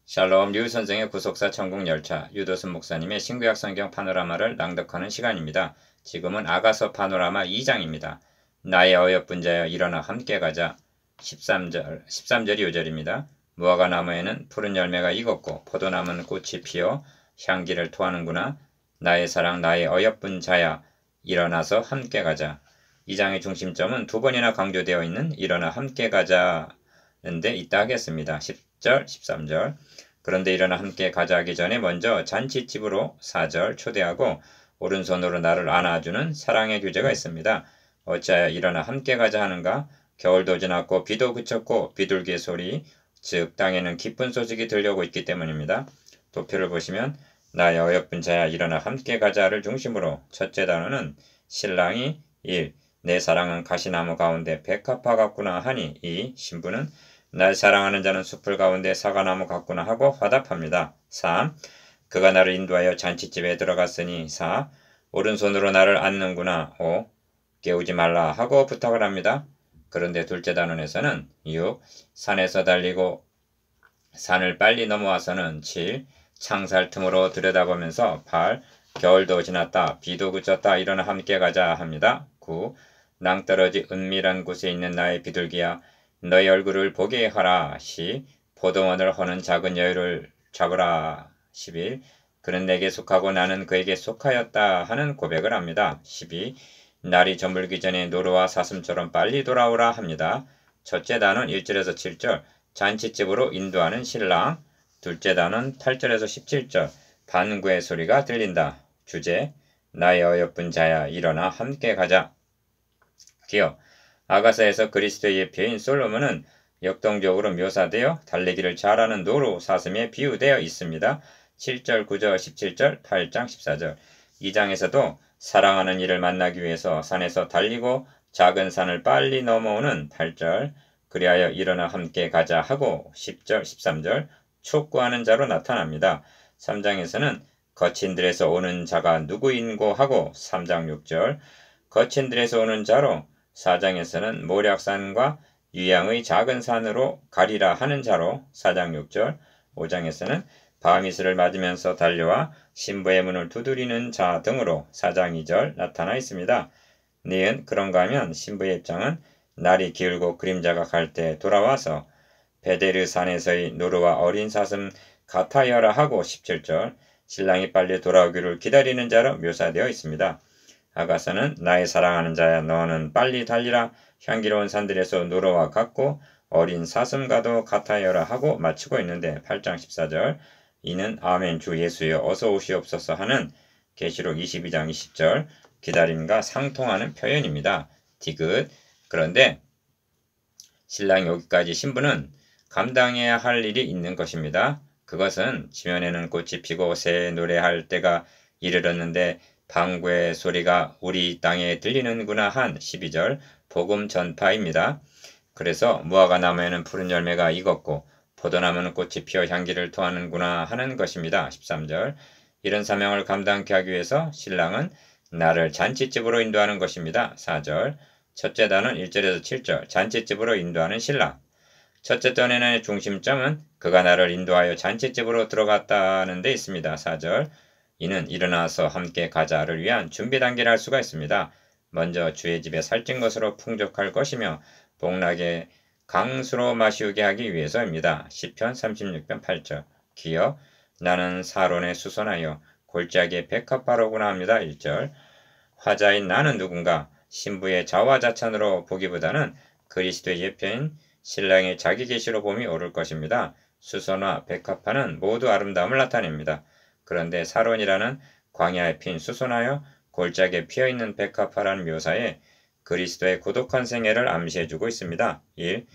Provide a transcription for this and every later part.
샬롬 류선생의 구속사 천국열차 유도순 목사님의 신구약 성경 파노라마를 낭독하는 시간입니다. 지금은 아가서 파노라마 2장입니다. 나의 어여쁜 자여 일어나 함께 가자. 13절이 요절입니다. 무화과 나무에는 푸른 열매가 익었고 포도나무는 꽃이 피어 향기를 토하는구나. 나의 사랑 나의 어여쁜 자야 일어나서 함께 가자. 이 장의 중심점은 두 번이나 강조되어 있는 일어나 함께 가자는데 있다 하겠습니다. 10절, 13절. 그런데 일어나 함께 가자 하기 전에 먼저 잔치집으로 4절 초대하고 오른손으로 나를 안아주는 사랑의 교제가 있습니다. 어찌하여 일어나 함께 가자 하는가? 겨울도 지났고 비도 그쳤고 비둘기 소리, 즉 땅에는 기쁜 소식이 들려오고 있기 때문입니다. 도표를 보시면 나의 어여쁜 자야 일어나 함께 가자를 중심으로 첫째 단어는 신랑이 1. 내 사랑은 가시나무 가운데 백합화 같구나 하니 2. 신부는 날 사랑하는 자는 숲을 가운데 사과나무 같구나 하고 화답합니다. 3. 그가 나를 인도하여 잔치집에 들어갔으니 4. 오른손으로 나를 안는구나. 5. 깨우지 말라 하고 부탁을 합니다. 그런데 둘째 단원에서는 6. 산에서 달리고 산을 빨리 넘어와서는 7. 창살 틈으로 들여다보면서 8. 겨울도 지났다. 비도 그쳤다. 일어나 함께 가자 합니다. 9. 낭떠러지 은밀한 곳에 있는 나의 비둘기야. 너의 얼굴을 보게 하라. 10. 포도원을 허는 작은 여유를 잡으라. 11. 그는 내게 속하고 나는 그에게 속하였다 하는 고백을 합니다. 12. 날이 저물기 전에 노루와 사슴처럼 빨리 돌아오라 합니다. 첫째 단은 1절에서 7절 잔치집으로 인도하는 신랑. 둘째 단은 8절에서 17절 반구의 소리가 들린다. 주제 나의 어여쁜 자야 일어나 함께 가자. 기억 아가서에서 그리스도의 예표인 솔로몬은 역동적으로 묘사되어 달리기를 잘하는 노루 사슴에 비유되어 있습니다. 7절, 9절, 17절, 8장, 14절. 이 장에서도 사랑하는 이를 만나기 위해서 산에서 달리고 작은 산을 빨리 넘어오는 8절, 그리하여 일어나 함께 가자 하고 10절, 13절 촉구하는 자로 나타납니다. 3장에서는 거친들에서 오는 자가 누구인고 하고 3장 6절 거친들에서 오는 자로 4장에서는 모략산과 유양의 작은 산으로 가리라 하는 자로 4장 6절 5장에서는 바미스를 맞으면서 달려와 신부의 문을 두드리는 자 등으로 4장 2절 나타나 있습니다. 니은 그런가 하면 신부의 입장은 날이 기울고 그림자가 갈 때 돌아와서 베데르 산에서의 노루와 어린 사슴 같아여라 하고 17절 신랑이 빨리 돌아오기를 기다리는 자로 묘사되어 있습니다. 아가서는 나의 사랑하는 자야 너는 빨리 달리라 향기로운 산들에서 노루와 같고 어린 사슴과도 같아여라 하고 마치고 있는데 8장 14절 이는 아멘 주 예수여 어서 오시옵소서 하는 계시록 22장 20절 기다림과 상통하는 표현입니다. 디귿 그런데 신랑 여기까지 신부는 감당해야 할 일이 있는 것입니다. 그것은 지면에는 꽃이 피고 새 노래할 때가 이르렀는데 방구의 소리가 우리 땅에 들리는구나 한 12절 복음 전파입니다. 그래서 무화과 나무에는 푸른 열매가 익었고 포도나무는 꽃이 피어 향기를 토하는구나 하는 것입니다. 13절 이런 사명을 감당케 하기 위해서 신랑은 나를 잔치집으로 인도하는 것입니다. 4절 첫째 단은 1절에서 7절 잔치집으로 인도하는 신랑. 첫째 단의 중심점은 그가 나를 인도하여 잔치집으로 들어갔다는 데 있습니다. 4절 이는 일어나서 함께 가자를 위한 준비 단계를 할 수가 있습니다. 먼저 주의 집에 살찐 것으로 풍족할 것이며 복락에 강수로 마시우게 하기 위해서입니다. 시편 36편 8절 기여 나는 사론에 수선하여 골짜기에 백합화로구나 합니다. 1절 화자인 나는 누군가 신부의 자화자찬으로 보기보다는 그리스도의 예표인 신랑의 자기 계시로 봄이 오를 것입니다. 수선화 백합화는 모두 아름다움을 나타냅니다. 그런데 사론이라는 광야에 핀 수선하여 골짜기에 피어있는 백합화라는 묘사에 그리스도의 고독한 생애를 암시해주고 있습니다. 1.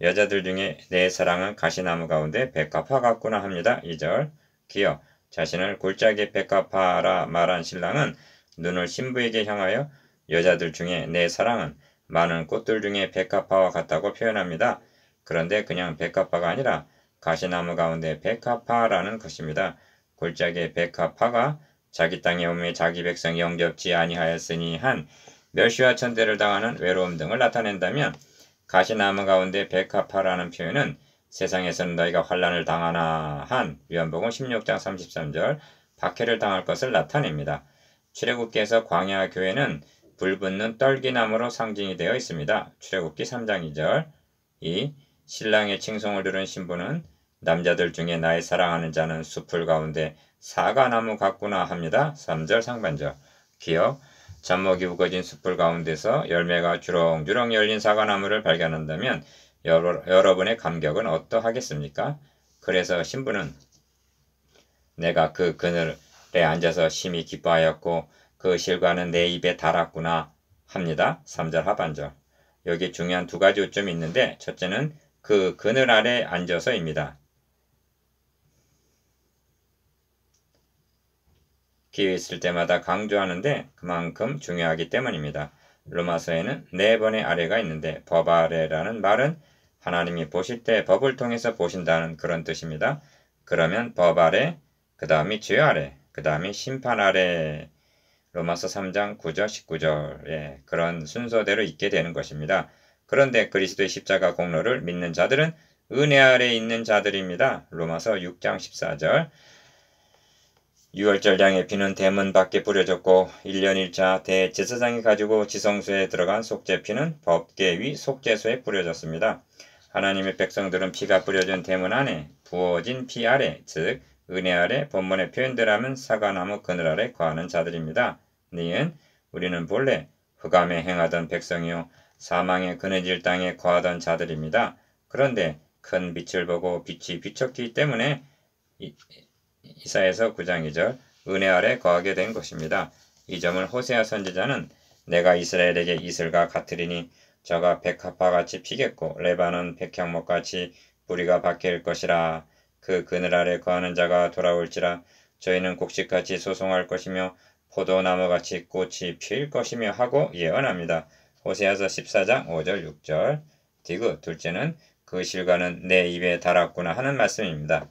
여자들 중에 내 사랑은 가시나무 가운데 백합화 같구나 합니다. 2절 기여 자신을 골짜기 백합화라 말한 신랑은 눈을 신부에게 향하여 여자들 중에 내 사랑은 많은 꽃들 중에 백합화와 같다고 표현합니다. 그런데 그냥 백합화가 아니라 가시나무 가운데 백합화라는 것입니다. 골짜기의 백합화가 자기 땅에 오매 자기 백성이 영접지 아니하였으니 한 멸시와 천대를 당하는 외로움 등을 나타낸다면 가시나무 가운데 백합화라는 표현은 세상에서는 너희가 환난을 당하나 한 요한복음 16장 33절 박해를 당할 것을 나타냅니다. 출애굽기에서 광야 교회는 불붙는 떨기나무로 상징이 되어 있습니다. 출애굽기 3장 2절 2. 신랑의 칭송을 들은 신부는 남자들 중에 나의 사랑하는 자는 숲을 가운데 사과나무 같구나 합니다. 3절 상반절 기억 젖먹이 우거진 숲을 가운데서 열매가 주렁주렁 열린 사과나무를 발견한다면 여러분의 감격은 어떠하겠습니까? 그래서 신부는 내가 그 그늘에 앉아서 심히 기뻐하였고 그 실과는 내 입에 달았구나 합니다. 3절 하반절 여기 중요한 두 가지 요점이 있는데 첫째는 그 그늘 아래 앉아서입니다. 기회 있을 때마다 강조하는데 그만큼 중요하기 때문입니다. 로마서에는 4번의 아래가 있는데 법 아래라는 말은 하나님이 보실 때 법을 통해서 보신다는 그런 뜻입니다. 그러면 법 아래, 그 다음이 죄 아래, 그 다음이 심판 아래 로마서 3장 9절 19절 그런 순서대로 있게 되는 것입니다. 그런데 그리스도의 십자가 공로를 믿는 자들은 은혜 아래 있는 자들입니다. 로마서 6장 14절 유월절량의 피는 대문 밖에 뿌려졌고 1년 1차 대제사장이 가지고 지성소에 들어간 속죄피는 법궤 위 속죄소에 뿌려졌습니다. 하나님의 백성들은 피가 뿌려진 대문 안에 부어진 피 아래 즉 은혜 아래 본문의 표현대로하면 사과나무 그늘 아래 거하는 자들입니다. 니은 우리는 본래 흑암에 행하던 백성이요 사망의 그늘질 땅에 거하던 자들입니다. 그런데 큰 빛을 보고 빛이 비쳤기 때문에 이사야서 9장 2절 은혜 아래 거하게 된 것입니다. 이 점을 호세아 선지자는 내가 이스라엘에게 이슬과 같으리니 저가 백합화같이 피겠고 레바논 백향목같이 뿌리가 박힐 것이라 그 그늘 아래 거하는 자가 돌아올지라 저희는 곡식같이 소송할 것이며 포도나무같이 꽃이 필 것이며 하고 예언합니다. 호세아서 14장 5절 6절 디귿 둘째는 그 실과는 내 입에 달았구나 하는 말씀입니다.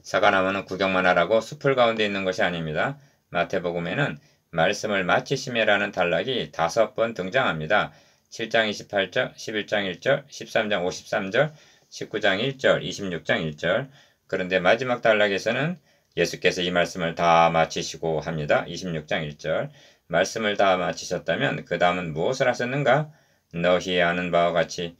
사과나무는 구경만 하라고 숲을 가운데 있는 것이 아닙니다. 마태복음에는 말씀을 마치시매라는 단락이 5번 등장합니다. 7장 28절, 11장 1절, 13장 53절, 19장 1절, 26장 1절 그런데 마지막 단락에서는 예수께서 이 말씀을 다 마치시고 합니다. 26장 1절 말씀을 다 마치셨다면 그 다음은 무엇을 하셨는가? 너희 아는 바와 같이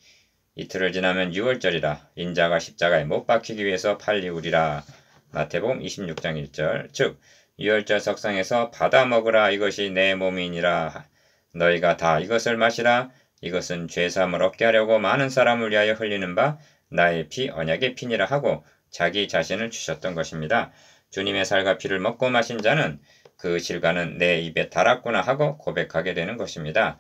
이틀을 지나면 6월절이라 인자가 십자가에 못 박히기 위해서 팔리우리라. 마태복음 26장 1절 즉 6월절 석상에서 받아 먹으라 이것이 내 몸이니라. 너희가 다 이것을 마시라. 이것은 죄사함을 얻게 하려고 많은 사람을 위하여 흘리는 바 나의 피 언약의 피니라 하고 자기 자신을 주셨던 것입니다. 주님의 살과 피를 먹고 마신 자는 그 실과는 내 입에 달았구나 하고 고백하게 되는 것입니다.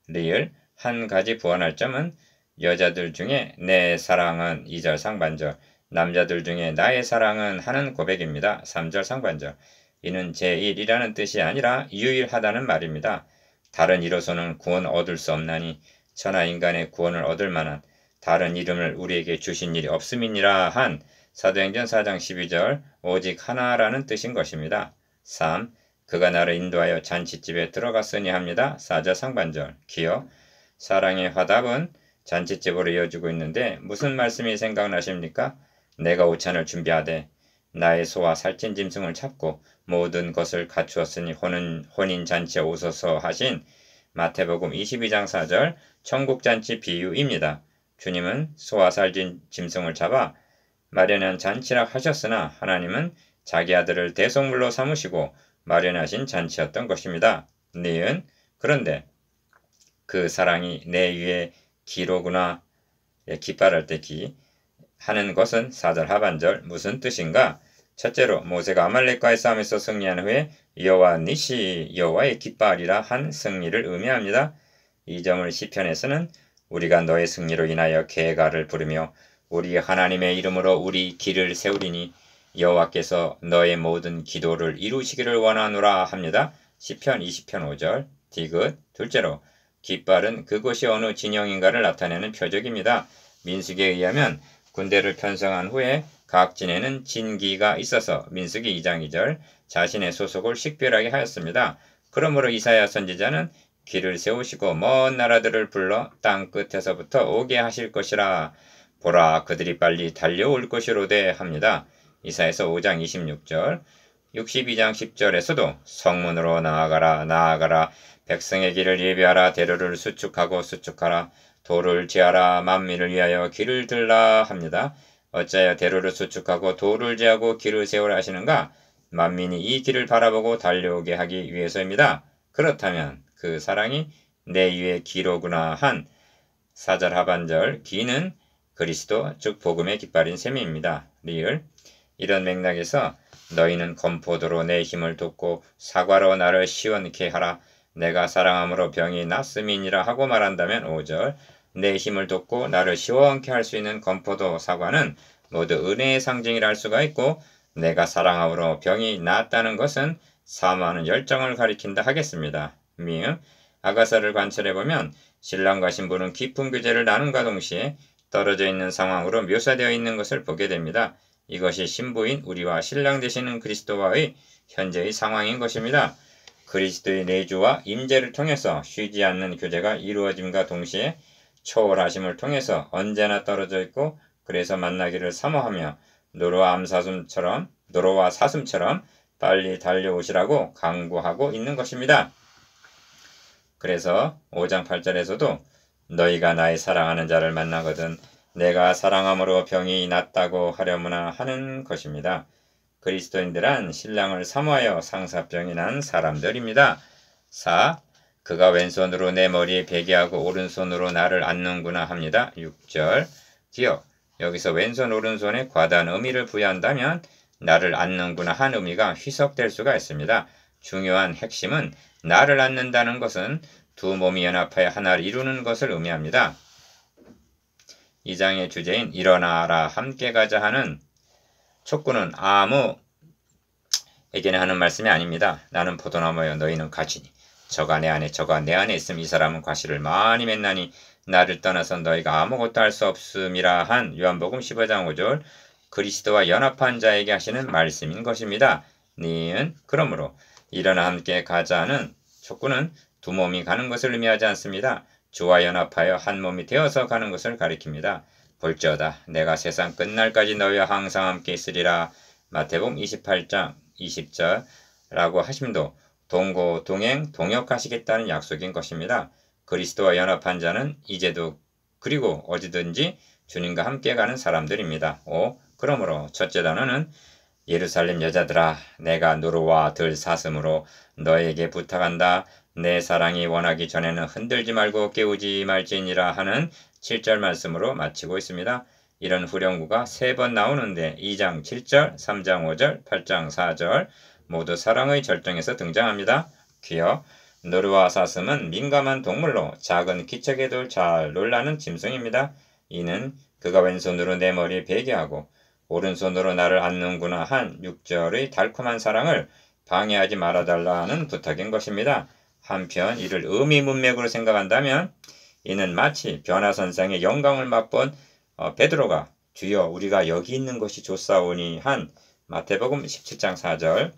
리을 한 가지 부원할 점은 여자들 중에 내 사랑은 2절 상반절, 남자들 중에 나의 사랑은 하는 고백입니다. 3절 상반절. 이는 제1이라는 뜻이 아니라 유일하다는 말입니다. 다른 이로서는 구원 얻을 수 없나니 천하 인간의 구원을 얻을 만한 다른 이름을 우리에게 주신 일이 없음이니라 한 사도행전 4장 12절 오직 하나라는 뜻인 것입니다. 3. 그가 나를 인도하여 잔치집에 들어갔으니 합니다. 4절 상반절. 기억 사랑의 화답은 잔치집으로 이어지고 있는데 무슨 말씀이 생각나십니까? 내가 오찬을 준비하되 나의 소와 살찐 짐승을 잡고 모든 것을 갖추었으니 혼인잔치에 오소서 하신 마태복음 22장 4절 천국잔치 비유입니다. 주님은 소와 살찐 짐승을 잡아 마련한 잔치라 하셨으나 하나님은 자기 아들을 대속물로 삼으시고 마련하신 잔치였던 것입니다. 니은 그런데 그 사랑이 내 위에 기로구나. 깃발할 때 기 하는 것은 4절 하반절 무슨 뜻인가? 첫째로 모세가 아말렉과의 싸움에서 승리한 후에 여호와 니시 여호와의 깃발이라 한 승리를 의미합니다. 이 점을 시편에서는 우리가 너의 승리로 인하여 계가를 부르며 우리 하나님의 이름으로 우리 길을 세우리니 여호와께서 너의 모든 기도를 이루시기를 원하노라 합니다. 시편 20편 5절 디귿 둘째로 깃발은 그곳이 어느 진영인가를 나타내는 표적입니다. 민수기에 의하면 군대를 편성한 후에 각 진에는 진기가 있어서 민수기 2장 2절 자신의 소속을 식별하게 하였습니다. 그러므로 이사야 선지자는 길을 세우시고 먼 나라들을 불러 땅 끝에서부터 오게 하실 것이라 보라 그들이 빨리 달려올 것이로되 합니다. 이사야서 5장 26절 62장 10절에서도 성문으로 나아가라 나아가라 백성의 길을 예비하라 대로를 수축하고 수축하라 도를 제하라 만민을 위하여 길을 들라 합니다. 어찌하여 대로를 수축하고 도를 제하고 길을 세우라 하시는가? 만민이 이 길을 바라보고 달려오게 하기 위해서입니다. 그렇다면 그 사랑이 내 위에 기로구나 한 4절 하반절 기는 그리스도 즉 복음의 깃발인 셈입니다. 리을 이런 맥락에서 너희는 건포도로 내 힘을 돋고 사과로 나를 시원케 하라 내가 사랑함으로 병이 낫음이니라 하고 말한다면 5절 내 힘을 돋고 나를 시원케 할 수 있는 건포도 사과는 모두 은혜의 상징이라 할 수가 있고 내가 사랑함으로 병이 낫다는 것은 사모하는 열정을 가리킨다 하겠습니다. 미음 아가서를 관찰해보면 신랑과 신부는 깊은 교제를 나눈과 동시에 떨어져 있는 상황으로 묘사되어 있는 것을 보게 됩니다. 이것이 신부인 우리와 신랑 되시는 그리스도와의 현재의 상황인 것입니다. 그리스도의 내주와 임재를 통해서 쉬지 않는 교제가 이루어짐과 동시에 초월하심을 통해서 언제나 떨어져 있고 그래서 만나기를 사모하며 노루와 사슴처럼 빨리 달려오시라고 강구하고 있는 것입니다. 그래서 5장 8절에서도 너희가 나의 사랑하는 자를 만나거든 내가 사랑함으로 병이 낫다고 하려무나 하는 것입니다. 그리스도인들은 신랑을 사모하여 상사병이 난 사람들입니다. 4. 그가 왼손으로 내 머리에 베게 하고 오른손으로 나를 안는구나 합니다. 6절 기억 여기서 왼손 오른손에 과다한 의미를 부여한다면 나를 안는구나 한 의미가 희석될 수가 있습니다. 중요한 핵심은 나를 안는다는 것은 두 몸이 연합하여 하나를 이루는 것을 의미합니다. 이 장의 주제인 일어나라 함께 가자 하는 촉구는 아무에게나 하는 말씀이 아닙니다. 나는 포도나무여 너희는 가지니 저가 내 안에 저가 내 안에 있음 이 사람은 과실을 많이 맺나니 나를 떠나서 너희가 아무것도 할 수 없음이라 한 요한복음 15장 5절 그리스도와 연합한 자에게 하시는 말씀인 것입니다. 니은 그러므로 일어나 함께 가자는 촉구는 두 몸이 가는 것을 의미하지 않습니다. 주와 연합하여 한 몸이 되어서 가는 것을 가리킵니다. 볼지어다 내가 세상 끝날까지 너희와 항상 함께 있으리라 마태복음 28장 20절 라고 하심도 동고 동행 동역하시겠다는 약속인 것입니다. 그리스도와 연합한 자는 이제도 그리고 어디든지 주님과 함께 가는 사람들입니다. 5. 그러므로 첫째 단어는 예루살렘 여자들아 내가 노루와 들 사슴으로 너에게 부탁한다. 내 사랑이 원하기 전에는 흔들지 말고 깨우지 말지니라 하는 7절 말씀으로 마치고 있습니다. 이런 후렴구가 3번 나오는데 2장 7절, 3장 5절, 8장 4절 모두 사랑의 절정에서 등장합니다. 귀여 노루와 사슴은 민감한 동물로 작은 기척에도 잘 놀라는 짐승입니다. 이는 그가 왼손으로 내 머리에 베게 하고 오른손으로 나를 안는구나 한 6절의 달콤한 사랑을 방해하지 말아달라는 부탁인 것입니다. 한편 이를 의미 문맥으로 생각한다면 이는 마치 변화선상의 영광을 맛본 베드로가 주여 우리가 여기 있는 것이 좋사오니 한 마태복음 17장 4절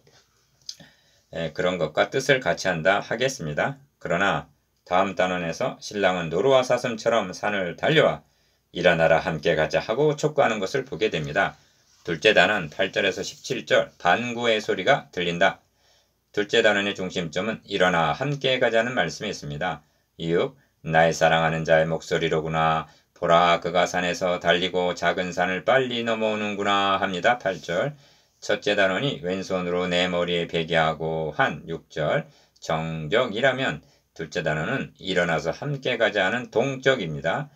그런 것과 뜻을 같이 한다 하겠습니다. 그러나 다음 단원에서 신랑은 노루와 사슴처럼 산을 달려와 일어나라 함께 가자 하고 촉구하는 것을 보게 됩니다. 둘째 단원 8절에서 17절 반구의 소리가 들린다. 둘째 단원의 중심점은 일어나 함께 가자는 말씀이 있습니다. 이윽 나의 사랑하는 자의 목소리로구나. 보라 그가 산에서 달리고 작은 산을 빨리 넘어오는구나 합니다. 8절 첫째 단원이 왼손으로 내 머리에 베게 하고 한 6절 정적이라면 둘째 단원은 일어나서 함께 가자 하는 동적입니다.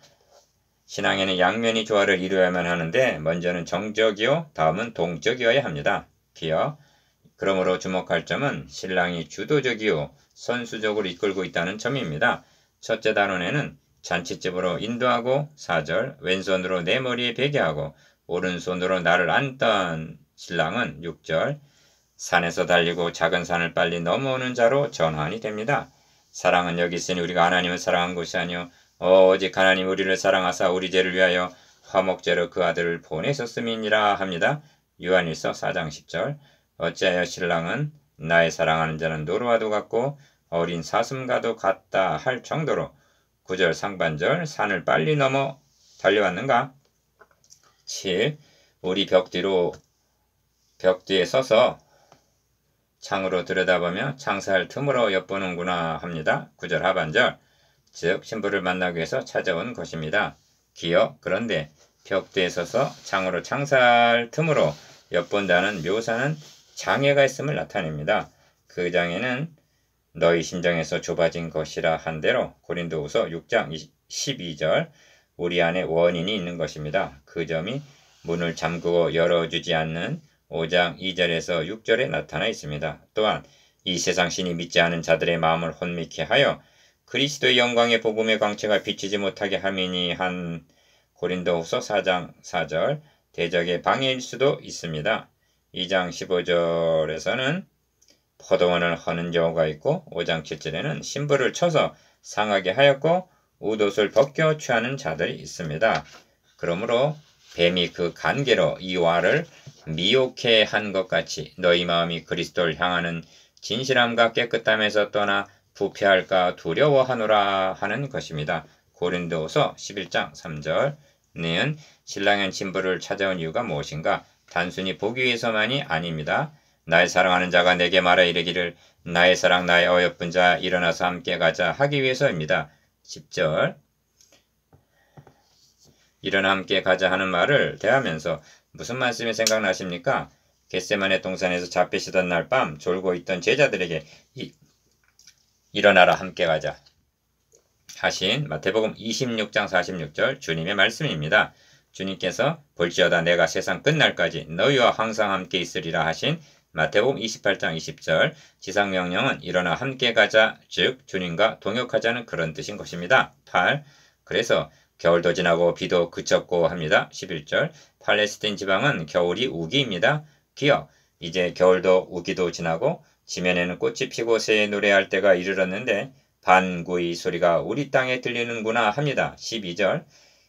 신앙에는 양면이 조화를 이루어야만 하는데 먼저는 정적이요 다음은 동적이어야 합니다. 기억 그러므로 주목할 점은 신랑이 주도적이요 선수적으로 이끌고 있다는 점입니다. 첫째 단원에는 잔치집으로 인도하고 4절 왼손으로 내 머리에 베게 하고 오른손으로 나를 안던 신랑은 6절 산에서 달리고 작은 산을 빨리 넘어오는 자로 전환이 됩니다. 사랑은 여기 있으니 우리가 하나님을 사랑한 것이 아니요 오직 하나님 우리를 사랑하사 우리 죄를 위하여 화목제로 그 아들을 보내셨음이니라 합니다. 요한일서 4장 10절 어찌하여 신랑은 나의 사랑하는 자는 노루와도 같고 어린 사슴과도 같다 할 정도로 9절 상반절 산을 빨리 넘어 달려왔는가? 7. 우리 벽 뒤에 서서 창으로 들여다보며 창살 틈으로 엿보는구나 합니다. 9절 하반절. 즉 신부를 만나기 위해서 찾아온 것입니다. 기억. 그런데 벽 뒤에 서서 창으로 창살 틈으로 엿본다는 묘사는 장애가 있음을 나타냅니다. 그 장애는 너희 심정에서 좁아진 것이라 한 대로 고린도후서 6장 12절 우리 안에 원인이 있는 것입니다. 그 점이 문을 잠그고 열어주지 않는 5장 2절에서 6절에 나타나 있습니다. 또한 이 세상 신이 믿지 않은 자들의 마음을 혼미케 하여 그리스도의 영광의 복음의 광채가 비치지 못하게 함이니 한 고린도후서 4장 4절 대적의 방해일 수도 있습니다. 2장 15절에서는 포도원을 허는 경우가 있고 5장 7절에는 신부를 쳐서 상하게 하였고 웃옷을 벗겨 취하는 자들이 있습니다. 그러므로 뱀이 그 간계로 이와를 미혹해 한 것 같이 너희 마음이 그리스도를 향하는 진실함과 깨끗함에서 떠나 부패할까 두려워하노라 하는 것입니다. 고린도후서 11장 3절 너희는 신랑인 신부를 찾아온 이유가 무엇인가? 단순히 보기 위해서만이 아닙니다. 나의 사랑하는 자가 내게 말하 이르기를 나의 사랑 나의 어여쁜 자 일어나서 함께 가자 하기 위해서입니다. 10절 일어나 함께 가자 하는 말을 대하면서 무슨 말씀이 생각나십니까? 겟세마네 동산에서 잡히시던 날 밤 졸고 있던 제자들에게 일어나라 함께 가자 하신 마태복음 26장 46절 주님의 말씀입니다. 주님께서 볼지어다 내가 세상 끝날까지 너희와 항상 함께 있으리라 하신 마태복음 28장 20절 지상명령은 일어나 함께 가자 즉 주님과 동역하자는 그런 뜻인 것입니다. 8. 그래서 겨울도 지나고 비도 그쳤고 합니다. 11절 팔레스틴 지방은 겨울이 우기입니다. 기억 이제 겨울도 우기도 지나고 지면에는 꽃이 피고 새에 노래할 때가 이르렀는데 반구의 소리가 우리 땅에 들리는구나 합니다. 12절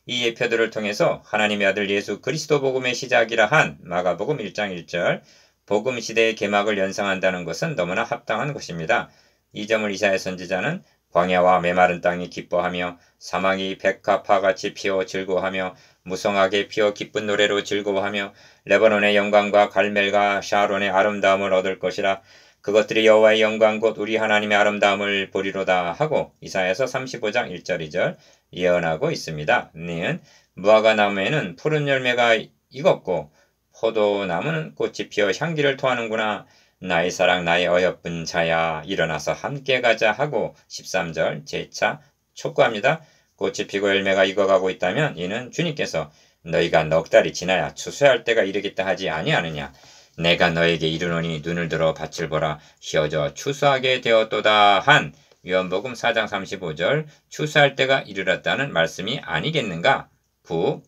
이 예표들을 통해서 하나님의 아들 예수 그리스도 복음의 시작이라 한 마가복음 1장 1절 복음 시대의 개막을 연상한다는 것은 너무나 합당한 것입니다. 이 점을 이사야 선지자는 광야와 메마른 땅이 기뻐하며 사막이 백합화같이 피어 즐거워하며 무성하게 피어 기쁜 노래로 즐거워하며 레바논의 영광과 갈멜과 샤론의 아름다움을 얻을 것이라 그것들이 여호와의 영광 곧 우리 하나님의 아름다움을 보리로다 하고 이사야서 35장 1절 2절 예언하고 있습니다. 니은 무화과 나무에는 푸른 열매가 익었고 포도나무는 꽃이 피어 향기를 토하는구나. 나의 사랑 나의 어여쁜 자야 일어나서 함께 가자 하고 13절 재차 촉구합니다. 꽃이 피고 열매가 익어가고 있다면 이는 주님께서 너희가 넉 달이 지나야 추수할 때가 이르겠다 하지 아니하느냐. 내가 너에게 이르노니 눈을 들어 밭을 보라 휘어져 추수하게 되었도다 한 요한복음 4장 35절 추수할 때가 이르렀다는 말씀이 아니겠는가. 9.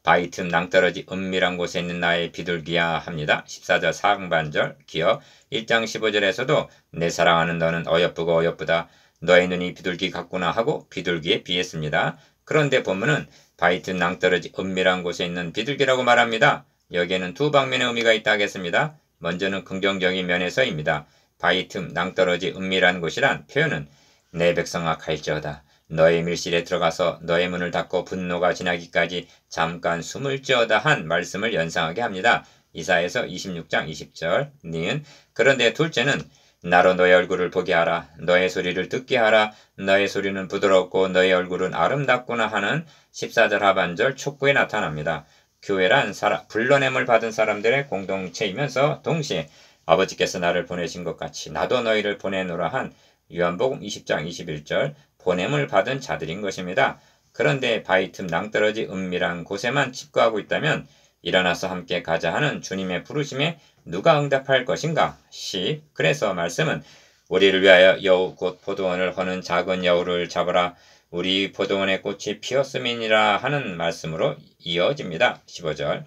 바위 틈 낭떠러지 은밀한 곳에 있는 나의 비둘기야 합니다. 14절 상반절 기억 1장 15절에서도 내 사랑하는 너는 어여쁘고 어여쁘다. 너의 눈이 비둘기 같구나 하고 비둘기에 비했습니다. 그런데 본문은 바위 틈 낭떠러지 은밀한 곳에 있는 비둘기라고 말합니다. 여기에는 두 방면의 의미가 있다 하겠습니다. 먼저는 긍정적인 면에서입니다. 바위 틈 낭떠러지 은밀한 곳이란 표현은 내 백성아 갈지어다. 너의 밀실에 들어가서 너의 문을 닫고 분노가 지나기까지 잠깐 숨을 찌어다 한 말씀을 연상하게 합니다. 이사야서 26장 20절 니은 그런데 둘째는 나로 너의 얼굴을 보게 하라. 너의 소리를 듣게 하라. 너의 소리는 부드럽고 너의 얼굴은 아름답구나 하는 14절 하반절 촉구에 나타납니다. 교회란 불러냄을 받은 사람들의 공동체이면서 동시에 아버지께서 나를 보내신 것 같이 나도 너희를 보내노라 한 요한복음 20장 21절 보냄을 받은 자들인 것입니다. 그런데 바위 틈 낭떠러지 은밀한 곳에만 집거하고 있다면 일어나서 함께 가자 하는 주님의 부르심에 누가 응답할 것인가? 10. 그래서 말씀은 우리를 위하여 여우 곧 포도원을 허는 작은 여우를 잡아라. 우리 포도원의 꽃이 피었음이니라 하는 말씀으로 이어집니다. 15절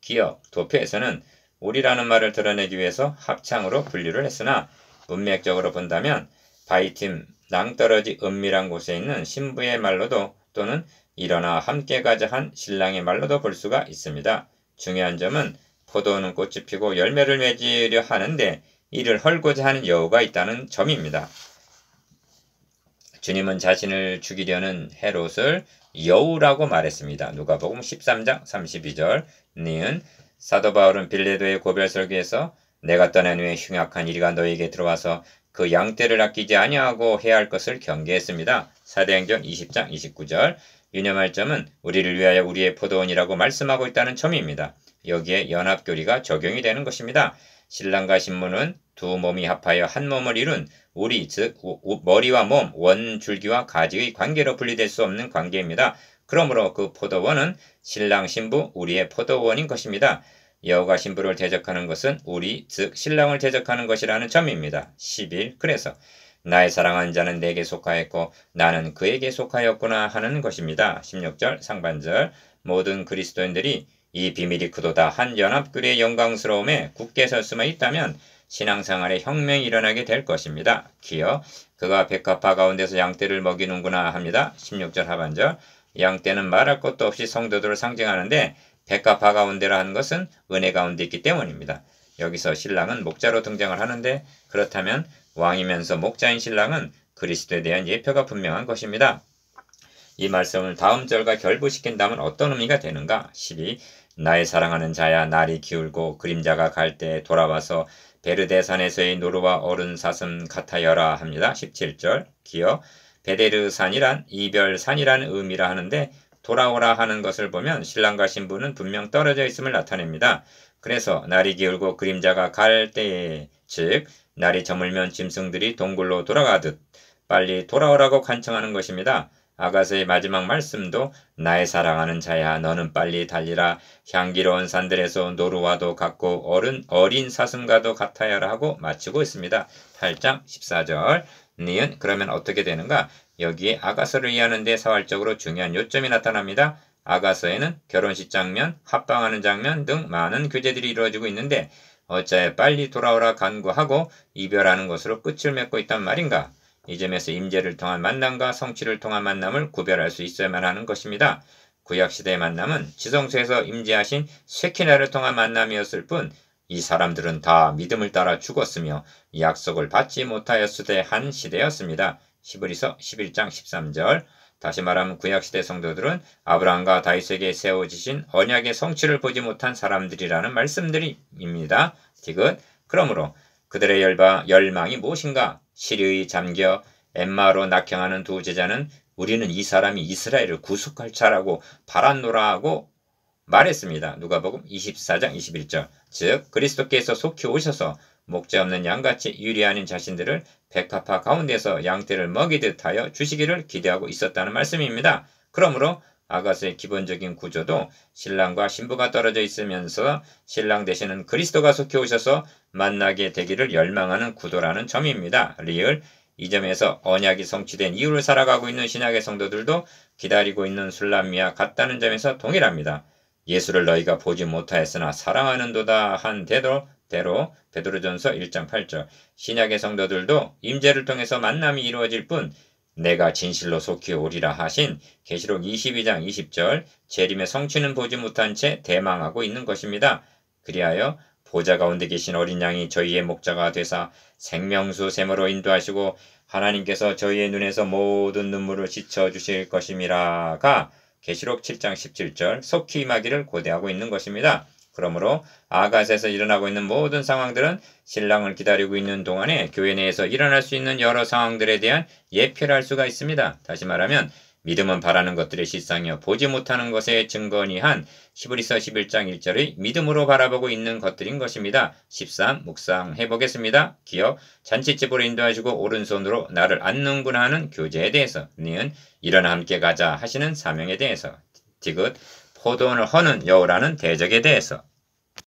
기억 도표에서는 우리라는 말을 드러내기 위해서 합창으로 분류를 했으나 문맥적으로 본다면 바위틈 낭떠러지 은밀한 곳에 있는 신부의 말로도 또는 일어나 함께 가자 한 신랑의 말로도 볼 수가 있습니다. 중요한 점은 포도원은 꽃이 피고 열매를 맺으려 하는데 이를 헐고자 하는 여우가 있다는 점입니다. 주님은 자신을 죽이려는 헤롯을 여우라고 말했습니다. 누가복음 13장 32절. 니은 사도 바울은 빌레도의 고별 설교에서 내가 떠난 후에 흉악한 이리가 너에게 들어와서 그 양떼를 아끼지 아니하고 해야 할 것을 경계했습니다. 사도행전 20장 29절. 유념할 점은 우리를 위하여 우리의 포도원이라고 말씀하고 있다는 점입니다. 여기에 연합교리가 적용이 되는 것입니다. 신랑과 신부는 두 몸이 합하여 한 몸을 이룬 우리 즉 머리와 몸, 원줄기와 가지의 관계로 분리될 수 없는 관계입니다. 그러므로 그 포도원은 신랑 신부 우리의 포도원인 것입니다. 여우가 신부를 대적하는 것은 우리 즉 신랑을 대적하는 것이라는 점입니다. 11. 그래서 나의 사랑하는 자는 내게 속하였고 나는 그에게 속하였구나 하는 것입니다. 16절 상반절. 모든 그리스도인들이 이 비밀이 크도다 한 연합교리의 영광스러움에 굳게 설 수만 있다면 신앙생활에 혁명이 일어나게 될 것입니다. 기어 그가 백합화 가운데서 양떼를 먹이는구나 합니다. 16절 하반절. 양떼는 말할 것도 없이 성도들을 상징하는데 백합화 가운데라 하는 것은 은혜 가운데 있기 때문입니다. 여기서 신랑은 목자로 등장을 하는데 그렇다면 왕이면서 목자인 신랑은 그리스도에 대한 예표가 분명한 것입니다. 이 말씀을 다음 절과 결부시킨다면 어떤 의미가 되는가? 12. 나의 사랑하는 자야 날이 기울고 그림자가 갈 때 돌아와서 베르데산에서의 노루와 어른 사슴 같아여라 합니다. 17절. 기어 베데르산이란 이별산이라는 의미라 하는데 돌아오라 하는 것을 보면 신랑과 신부는 분명 떨어져 있음을 나타냅니다. 그래서 날이 기울고 그림자가 갈 때에 즉 날이 저물면 짐승들이 동굴로 돌아가듯 빨리 돌아오라고 간청하는 것입니다. 아가서의 마지막 말씀도 나의 사랑하는 자야 너는 빨리 달리라 향기로운 산들에서 노루와도 같고 어린 사슴과도 같아야라 하고 마치고 있습니다. 8장 14절. 니은 그러면 어떻게 되는가? 여기에 아가서를 이해하는 데 사활적으로 중요한 요점이 나타납니다. 아가서에는 결혼식 장면, 합방하는 장면 등 많은 교제들이 이루어지고 있는데 어찌하여 빨리 돌아오라 간구하고 이별하는 것으로 끝을 맺고 있단 말인가? 이 점에서 임재를 통한 만남과 성취를 통한 만남을 구별할 수 있어야만 하는 것입니다. 구약시대의 만남은 지성소에서 임재하신 쉐키나를 통한 만남이었을 뿐 이 사람들은 다 믿음을 따라 죽었으며 약속을 받지 못하였으되 한 시대였습니다. 히브리서 11장 13절. 다시 말하면 구약시대 성도들은 아브라함과 다윗에게 세워지신 언약의 성취를 보지 못한 사람들이라는 말씀들입니다. 디귿. 그러므로 그들의 열망이 무엇인가? 시리의 잠겨 엠마로 낙향하는 두 제자는 우리는 이 사람이 이스라엘을 구속할 자라고 바란노라 하고 말했습니다. 누가복음 24장 21절. 즉 그리스도께서 속히 오셔서 목자 없는 양같이 유리하는 자신들을 백합화 가운데서 양떼를 먹이듯 하여 주시기를 기대하고 있었다는 말씀입니다. 그러므로 아가서의 기본적인 구조도 신랑과 신부가 떨어져 있으면서 신랑 되시는 그리스도가 속히 오셔서 만나게 되기를 열망하는 구도라는 점입니다. 리을. 이 점에서 언약이 성취된 이유를 살아가고 있는 신약의 성도들도 기다리고 있는 술람미와 같다는 점에서 동일합니다. 예수를 너희가 보지 못하였으나 사랑하는도다 한 대로 베드로전서 1장 8절. 신약의 성도들도 임재를 통해서 만남이 이루어질 뿐 내가 진실로 속히 오리라 하신 계시록 22장 20절 재림의 성취는 보지 못한 채 대망하고 있는 것입니다. 그리하여 보좌 가운데 계신 어린 양이 저희의 목자가 되사 생명수 샘으로 인도하시고 하나님께서 저희의 눈에서 모든 눈물을 씻어주실 것임이라가 계시록 7장 17절 속히 임하기를 고대하고 있는 것입니다. 그러므로 아가서에서 일어나고 있는 모든 상황들은 신랑을 기다리고 있는 동안에 교회 내에서 일어날 수 있는 여러 상황들에 대한 예표를 할 수가 있습니다. 다시 말하면 믿음은 바라는 것들의 실상이요 보지 못하는 것의 증거니한 히브리서 11장 1절의 믿음으로 바라보고 있는 것들인 것입니다. 13 묵상해 보겠습니다. 기억 잔치집으로 인도하시고 오른손으로 나를 안는구나 하는 교제에 대해서 니은 일어나 함께 가자 하시는 사명에 대해서 디귿 포도원을 허는 여우라는 대적에 대해서